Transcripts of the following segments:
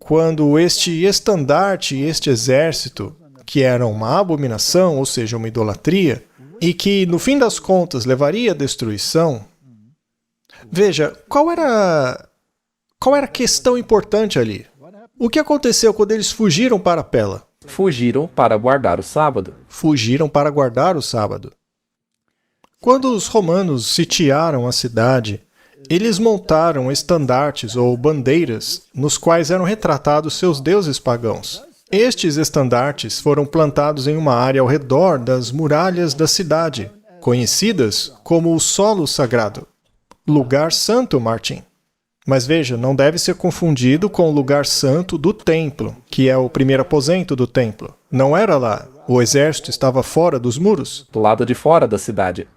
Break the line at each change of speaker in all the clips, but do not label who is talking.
quando este estandarte, este exército, que era uma abominação, ou seja, uma idolatria, e que, no fim das contas, levaria à destruição, veja, qual era a questão importante ali? O que aconteceu quando eles fugiram para Pela?
Fugiram para guardar o sábado.
Fugiram para guardar o sábado. Quando os romanos sitiaram a cidade, eles montaram estandartes ou bandeiras nos quais eram retratados seus deuses pagãos. Estes estandartes foram plantados em uma área ao redor das muralhas da cidade, conhecidas como o solo sagrado. Lugar santo, Martin. Mas veja, não deve ser confundido com o lugar santo do templo, que é o primeiro aposento do templo. Não era lá. O exército estava fora dos muros.
Do lado de fora da cidade.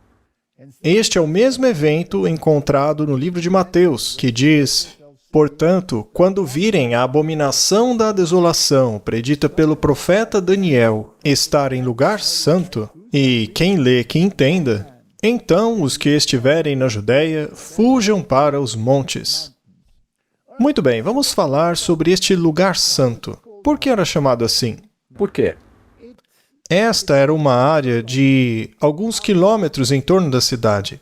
Este é o mesmo evento encontrado no livro de Mateus, que diz: portanto, quando virem a abominação da desolação predita pelo profeta Daniel estar em lugar santo, e quem lê que entenda, então os que estiverem na Judéia fujam para os montes. Muito bem, vamos falar sobre este lugar santo. Por que era chamado assim?
Por quê?
Esta era uma área de alguns quilômetros em torno da cidade.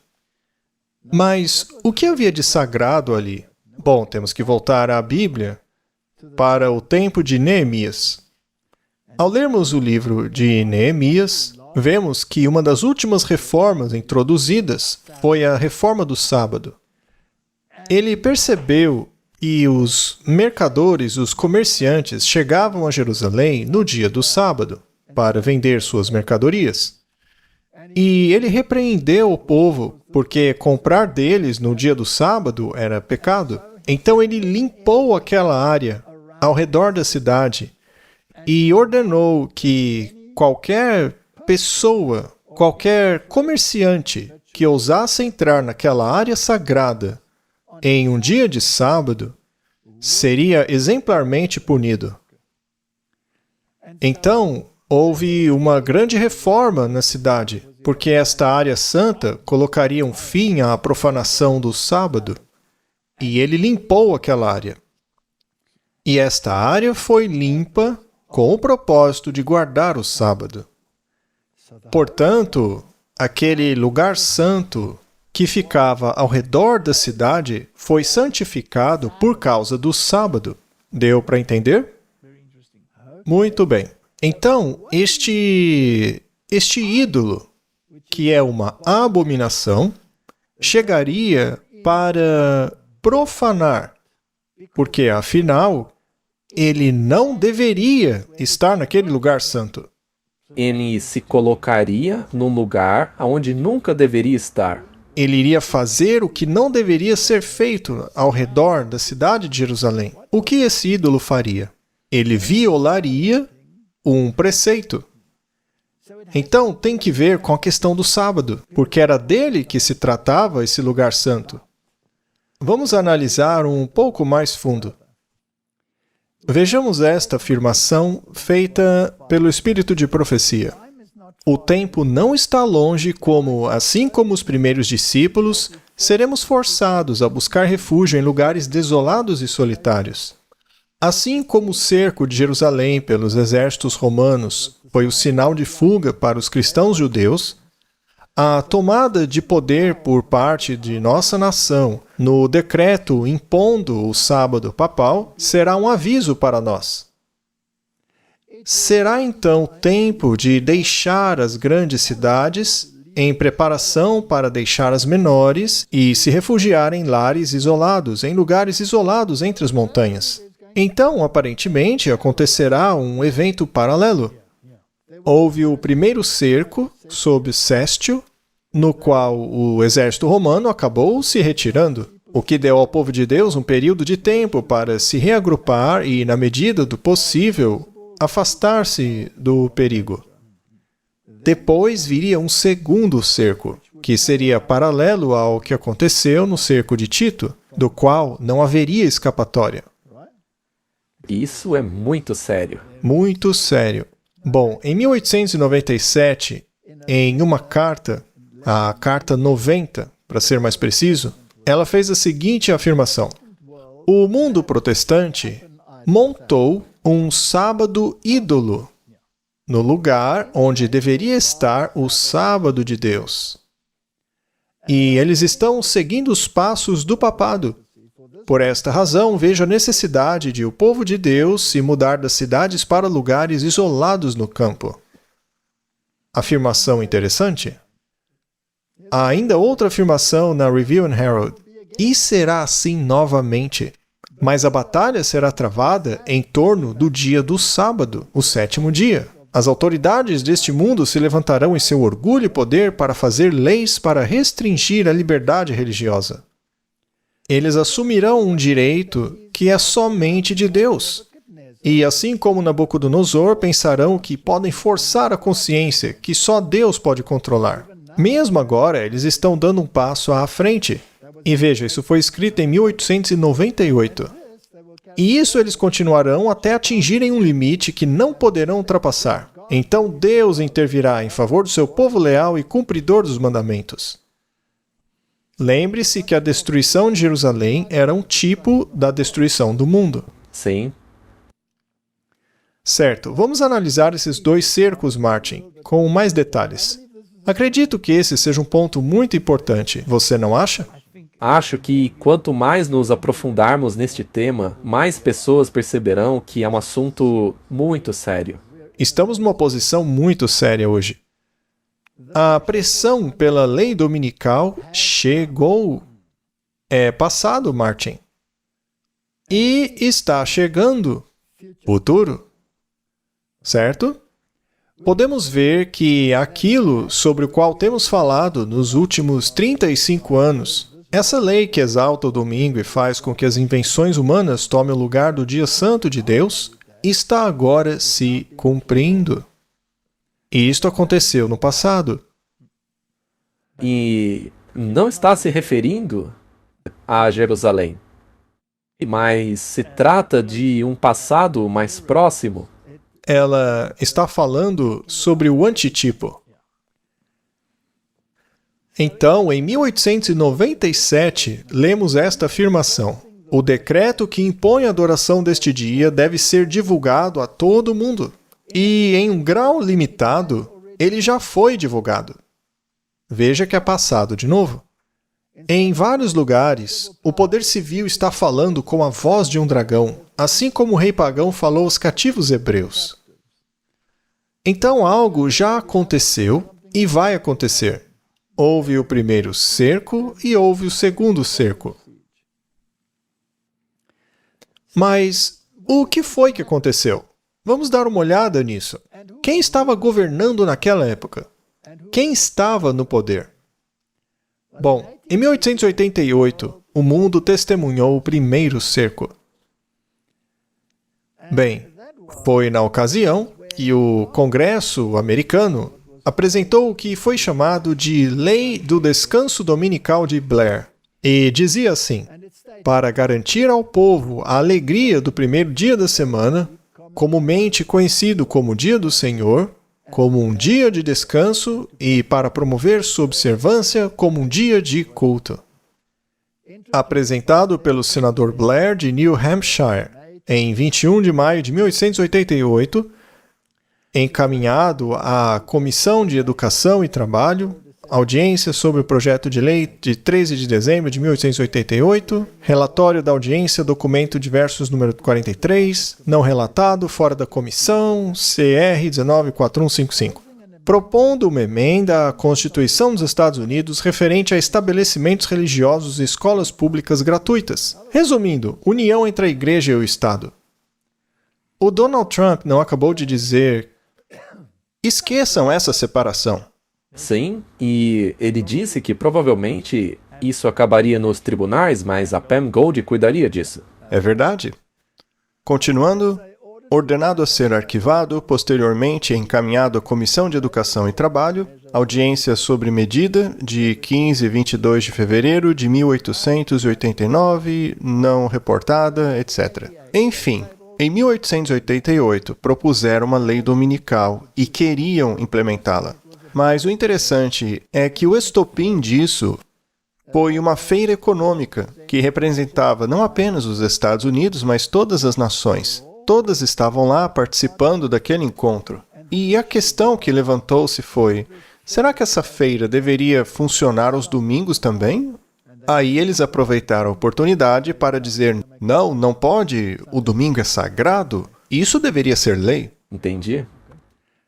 Mas o que havia de sagrado ali? Bom, temos que voltar à Bíblia para o tempo de Neemias. Ao lermos o livro de Neemias, vemos que uma das últimas reformas introduzidas foi a reforma do sábado. Ele percebeu que os mercadores, os comerciantes, chegavam a Jerusalém no dia do sábado para vender suas mercadorias. E ele repreendeu o povo, porque comprar deles no dia do sábado era pecado. Então ele limpou aquela área ao redor da cidade e ordenou que qualquer pessoa, qualquer comerciante que ousasse entrar naquela área sagrada em um dia de sábado seria exemplarmente punido. Então, houve uma grande reforma na cidade, porque esta área santa colocaria um fim à profanação do sábado, e ele limpou aquela área. E esta área foi limpa com o propósito de guardar o sábado. Portanto, aquele lugar santo que ficava ao redor da cidade foi santificado por causa do sábado. Deu para entender? Muito bem. Então, este ídolo, que é uma abominação, chegaria para profanar, porque, afinal, ele não deveria estar naquele lugar santo.
Ele se colocaria num lugar onde nunca deveria estar.
Ele iria fazer o que não deveria ser feito ao redor da cidade de Jerusalém. O que esse ídolo faria? Ele violaria um preceito. Então, tem que ver com a questão do sábado, porque era dele que se tratava esse lugar santo. Vamos analisar um pouco mais fundo. Vejamos esta afirmação feita pelo Espírito de profecia. O tempo não está longe como, assim como os primeiros discípulos, seremos forçados a buscar refúgio em lugares desolados e solitários. Assim como o cerco de Jerusalém pelos exércitos romanos foi o sinal de fuga para os cristãos judeus, a tomada de poder por parte de nossa nação no decreto impondo o sábado papal será um aviso para nós. Será então tempo de deixar as grandes cidades em preparação para deixar as menores e se refugiar em lares isolados, em lugares isolados entre as montanhas. Então, aparentemente, acontecerá um evento paralelo. Houve o primeiro cerco sob Céstio, no qual o exército romano acabou se retirando, o que deu ao povo de Deus um período de tempo para se reagrupar e, na medida do possível, afastar-se do perigo. Depois viria um segundo cerco, que seria paralelo ao que aconteceu no cerco de Tito, do qual não haveria escapatória.
Isso é muito sério.
Muito sério. Bom, em 1897, em uma carta, a Carta 90, para ser mais preciso, ela fez a seguinte afirmação: o mundo protestante montou um sábado ídolo no lugar onde deveria estar o sábado de Deus. E eles estão seguindo os passos do papado. Por esta razão, vejo a necessidade de o povo de Deus se mudar das cidades para lugares isolados no campo. Afirmação interessante? Há ainda outra afirmação na Review and Herald. E será assim novamente. Mas a batalha será travada em torno do dia do sábado, o sétimo dia. As autoridades deste mundo se levantarão em seu orgulho e poder para fazer leis para restringir a liberdade religiosa. Eles assumirão um direito que é somente de Deus. E assim como Nabucodonosor, pensarão que podem forçar a consciência que só Deus pode controlar. Mesmo agora, eles estão dando um passo à frente. E veja, isso foi escrito em 1898. E isso eles continuarão até atingirem um limite que não poderão ultrapassar. Então Deus intervirá em favor do seu povo leal e cumpridor dos mandamentos. Lembre-se que a destruição de Jerusalém era um tipo da destruição do mundo.
Sim.
Certo, vamos analisar esses dois cercos, Martin, com mais detalhes. Acredito que esse seja um ponto muito importante, você não acha?
Acho que quanto mais nos aprofundarmos neste tema, mais pessoas perceberão que é um assunto muito sério.
Estamos numa posição muito séria hoje. A pressão pela lei dominical chegou. É passado, Martin. E está chegando futuro. Certo? Podemos ver que aquilo sobre o qual temos falado nos últimos 35 anos, essa lei que exalta o domingo e faz com que as invenções humanas tomem o lugar do dia santo de Deus, está agora se cumprindo. E isto aconteceu no passado.
E não está se referindo a Jerusalém, mas se trata de um passado mais próximo.
Ela está falando sobre o antitipo. Então, em 1897, lemos esta afirmação. O decreto que impõe a adoração deste dia deve ser divulgado a todo mundo. E, em um grau limitado, ele já foi divulgado. Veja que é passado de novo. Em vários lugares, o poder civil está falando com a voz de um dragão, assim como o rei pagão falou aos cativos hebreus. Então algo já aconteceu e vai acontecer. Houve o primeiro cerco e houve o segundo cerco. Mas o que foi que aconteceu? Vamos dar uma olhada nisso. Quem estava governando naquela época? Quem estava no poder? Bom, em 1888, o mundo testemunhou o primeiro cerco. Bem, foi na ocasião que o Congresso americano apresentou o que foi chamado de Lei do Descanso Dominical de Blair. E dizia assim: para garantir ao povo a alegria do primeiro dia da semana, comumente conhecido como Dia do Senhor, como um dia de descanso e para promover sua observância como um dia de culto. Apresentado pelo senador Blair de New Hampshire em 21 de maio de 1888, encaminhado à Comissão de Educação e Trabalho, audiência sobre o projeto de lei de 13 de dezembro de 1888, relatório da audiência, documento diversos número 43, não relatado, fora da comissão, CR 194155, propondo uma emenda à Constituição dos Estados Unidos referente a estabelecimentos religiosos e escolas públicas gratuitas. Resumindo, união entre a Igreja e o Estado. O Donald Trump não acabou de dizer: esqueçam essa separação.
Sim, e ele disse que provavelmente isso acabaria nos tribunais, mas a Pam Gold cuidaria disso.
É verdade. Continuando, ordenado a ser arquivado, posteriormente encaminhado à Comissão de Educação e Trabalho, audiência sobre medida de 15 e 22 de fevereiro de 1889, não reportada, etc. Enfim, em 1888 propuseram uma lei dominical e queriam implementá-la. Mas o interessante é que o estopim disso foi uma feira econômica que representava não apenas os Estados Unidos, mas todas as nações. Todas estavam lá participando daquele encontro. E a questão que levantou-se foi: será que essa feira deveria funcionar aos domingos também? Aí eles aproveitaram a oportunidade para dizer: não, não pode, o domingo é sagrado, isso deveria ser lei.
Entendi.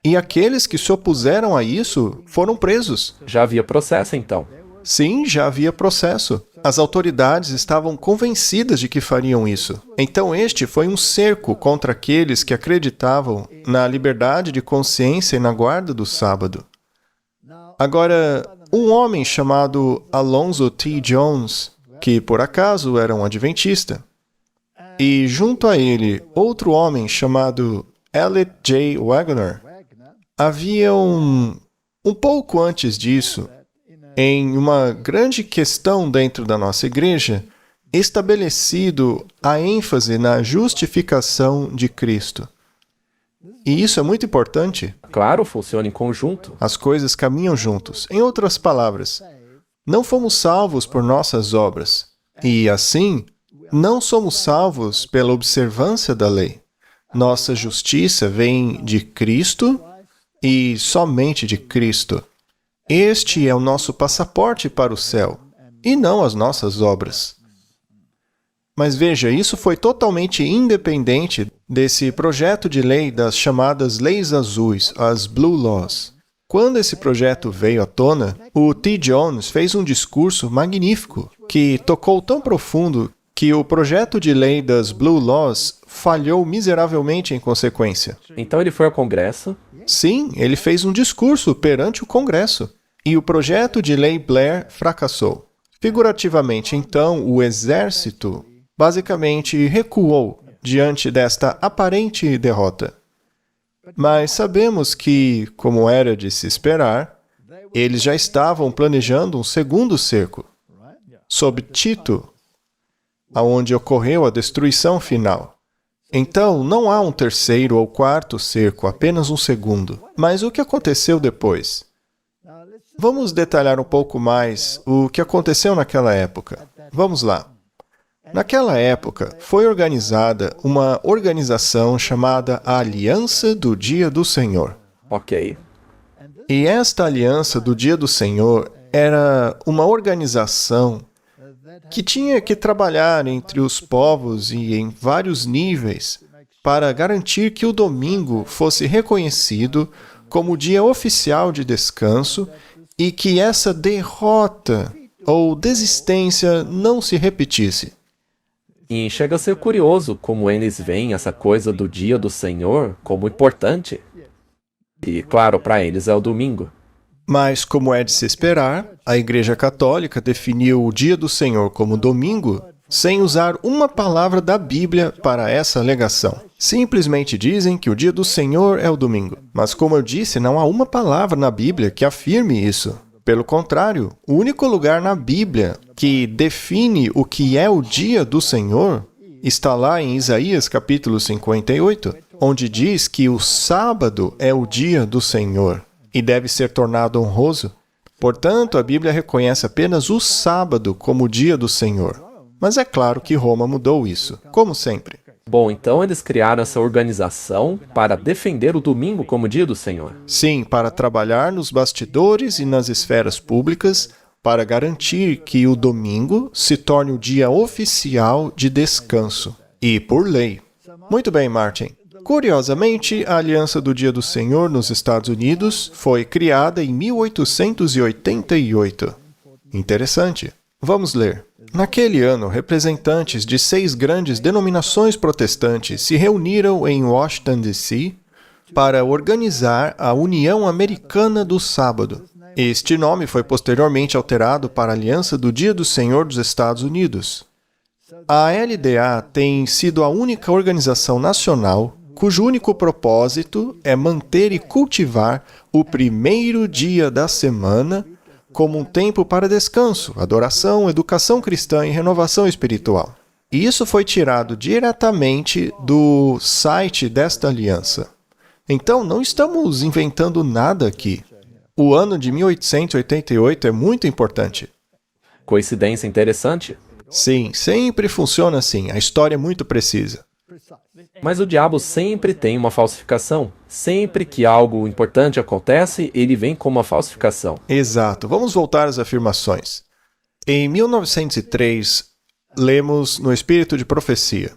E aqueles que se opuseram a isso foram presos.
Já havia processo, então.
Sim, já havia processo. As autoridades estavam convencidas de que fariam isso. Então este foi um cerco contra aqueles que acreditavam na liberdade de consciência e na guarda do sábado. Agora, um homem chamado Alonzo T. Jones, que por acaso era um adventista, e junto a ele outro homem chamado Elliot J. Wagner, haviam, um pouco antes disso, em uma grande questão dentro da nossa igreja, estabelecido a ênfase na justificação de Cristo. E isso é muito importante.
Claro, funciona em conjunto.
As coisas caminham juntos. Em outras palavras, não fomos salvos por nossas obras. E, assim, não somos salvos pela observância da lei. Nossa justiça vem de Cristo e somente de Cristo. Este é o nosso passaporte para o céu, e não as nossas obras. Mas veja, isso foi totalmente independente desse projeto de lei das chamadas leis azuis, as Blue Laws. Quando esse projeto veio à tona, o T. Jones fez um discurso magnífico que tocou tão profundo que o projeto de lei das Blue Laws falhou miseravelmente em consequência.
Então ele foi ao Congresso.
Sim, ele fez um discurso perante o Congresso. E o projeto de lei Blair fracassou. Figurativamente, então, o exército basicamente recuou diante desta aparente derrota. Mas sabemos que, como era de se esperar, eles já estavam planejando um segundo cerco, sob Tito, aonde ocorreu a destruição final. Então, não há um terceiro ou quarto cerco, apenas um segundo. Mas o que aconteceu depois? Vamos detalhar um pouco mais o que aconteceu naquela época. Vamos lá. Naquela época, foi organizada uma organização chamada a Aliança do Dia do Senhor.
Ok.
E esta Aliança do Dia do Senhor era uma organização que tinha que trabalhar entre os povos e em vários níveis para garantir que o domingo fosse reconhecido como dia oficial de descanso e que essa derrota ou desistência não se repetisse.
E chega a ser curioso como eles veem essa coisa do dia do Senhor como importante. E, claro, para eles é o domingo.
Mas, como é de se esperar, a Igreja Católica definiu o dia do Senhor como domingo sem usar uma palavra da Bíblia para essa alegação. Simplesmente dizem que o dia do Senhor é o domingo. Mas, como eu disse, não há uma palavra na Bíblia que afirme isso. Pelo contrário, o único lugar na Bíblia que define o que é o dia do Senhor está lá em Isaías capítulo 58, onde diz que o sábado é o dia do Senhor e deve ser tornado honroso. Portanto, a Bíblia reconhece apenas o sábado como o dia do Senhor. Mas é claro que Roma mudou isso, como sempre.
Bom, então eles criaram essa organização para defender o domingo como dia do Senhor.
Sim, para trabalhar nos bastidores e nas esferas públicas para garantir que o domingo se torne o dia oficial de descanso, e por lei. Muito bem, Martin. Curiosamente, a Aliança do Dia do Senhor nos Estados Unidos foi criada em 1888. Interessante. Vamos ler. Naquele ano, representantes de 6 grandes denominações protestantes se reuniram em Washington, D.C., para organizar a União Americana do Sábado. Este nome foi posteriormente alterado para Aliança do Dia do Senhor dos Estados Unidos. A LDA tem sido a única organização nacional cujo único propósito é manter e cultivar o primeiro dia da semana como um tempo para descanso, adoração, educação cristã e renovação espiritual. E isso foi tirado diretamente do site desta aliança. Então, não estamos inventando nada aqui. O ano de 1888 é muito importante.
Coincidência interessante?
Sim, sempre funciona assim. A história é muito precisa.
Mas o diabo sempre tem uma falsificação. Sempre que algo importante acontece, ele vem com uma falsificação.
Exato. Vamos voltar às afirmações. Em 1903, lemos no Espírito de Profecia: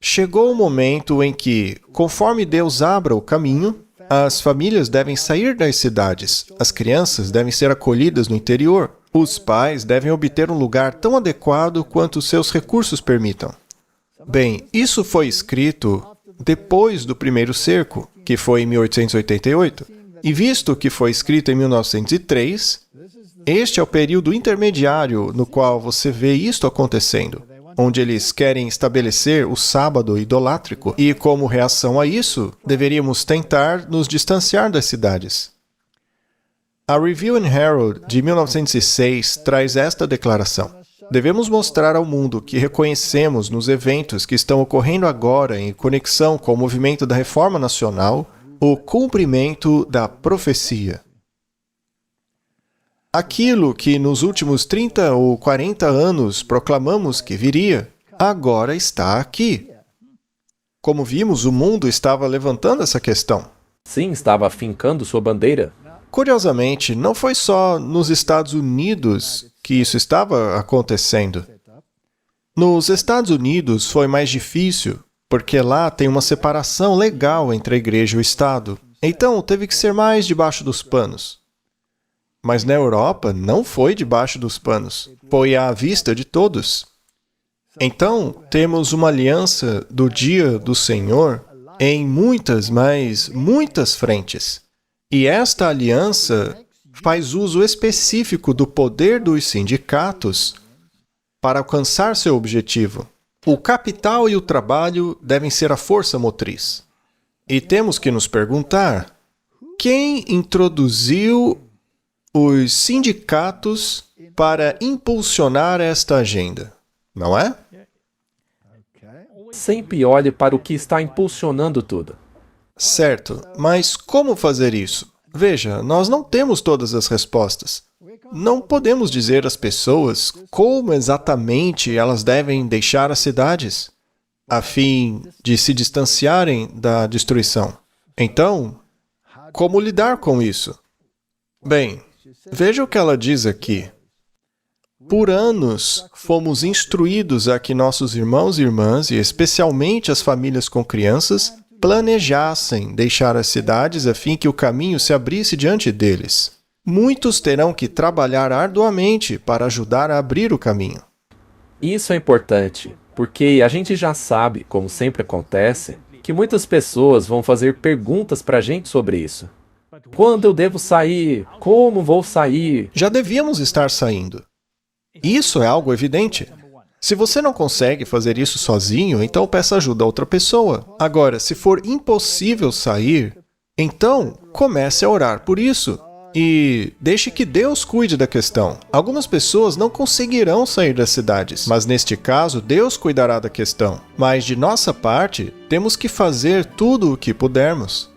chegou o momento em que, conforme Deus abra o caminho, as famílias devem sair das cidades, as crianças devem ser acolhidas no interior, os pais devem obter um lugar tão adequado quanto seus recursos permitam. Bem, isso foi escrito depois do primeiro cerco, que foi em 1888, e visto que foi escrito em 1903, este é o período intermediário no qual você vê isto acontecendo, onde eles querem estabelecer o sábado idolátrico, e como reação a isso, deveríamos tentar nos distanciar das cidades. A Review and Herald de 1906 traz esta declaração: devemos mostrar ao mundo que reconhecemos nos eventos que estão ocorrendo agora em conexão com o movimento da Reforma Nacional o cumprimento da profecia. Aquilo que nos últimos 30 ou 40 anos proclamamos que viria, agora está aqui. Como vimos, o mundo estava levantando essa questão.
Sim, estava fincando sua bandeira.
Curiosamente, não foi só nos Estados Unidos que isso estava acontecendo. Nos Estados Unidos foi mais difícil, porque lá tem uma separação legal entre a igreja e o Estado. Então, teve que ser mais debaixo dos panos. Mas na Europa não foi debaixo dos panos, foi à vista de todos. Então, temos uma aliança do dia do Senhor em muitas, mas muitas frentes. E esta aliança faz uso específico do poder dos sindicatos para alcançar seu objetivo. O capital e o trabalho devem ser a força motriz. E temos que nos perguntar: quem introduziu os sindicatos para impulsionar esta agenda? Não é?
Sempre olhe para o que está impulsionando tudo.
Certo, mas como fazer isso? Veja, nós não temos todas as respostas. Não podemos dizer às pessoas como exatamente elas devem deixar as cidades, a fim de se distanciarem da destruição. Então, como lidar com isso? Bem, veja o que ela diz aqui. Por anos, fomos instruídos a que nossos irmãos e irmãs, e especialmente as famílias com crianças, planejassem deixar as cidades a fim que o caminho se abrisse diante deles. Muitos terão que trabalhar arduamente para ajudar a abrir o caminho.
Isso é importante, porque a gente já sabe, como sempre acontece, que muitas pessoas vão fazer perguntas para a gente sobre isso. Quando eu devo sair? Como vou sair?
Já devíamos estar saindo. Isso é algo evidente. Se você não consegue fazer isso sozinho, então peça ajuda a outra pessoa. Agora, se for impossível sair, então comece a orar por isso. E deixe que Deus cuide da questão. Algumas pessoas não conseguirão sair das cidades, mas neste caso, Deus cuidará da questão. Mas de nossa parte, temos que fazer tudo o que pudermos.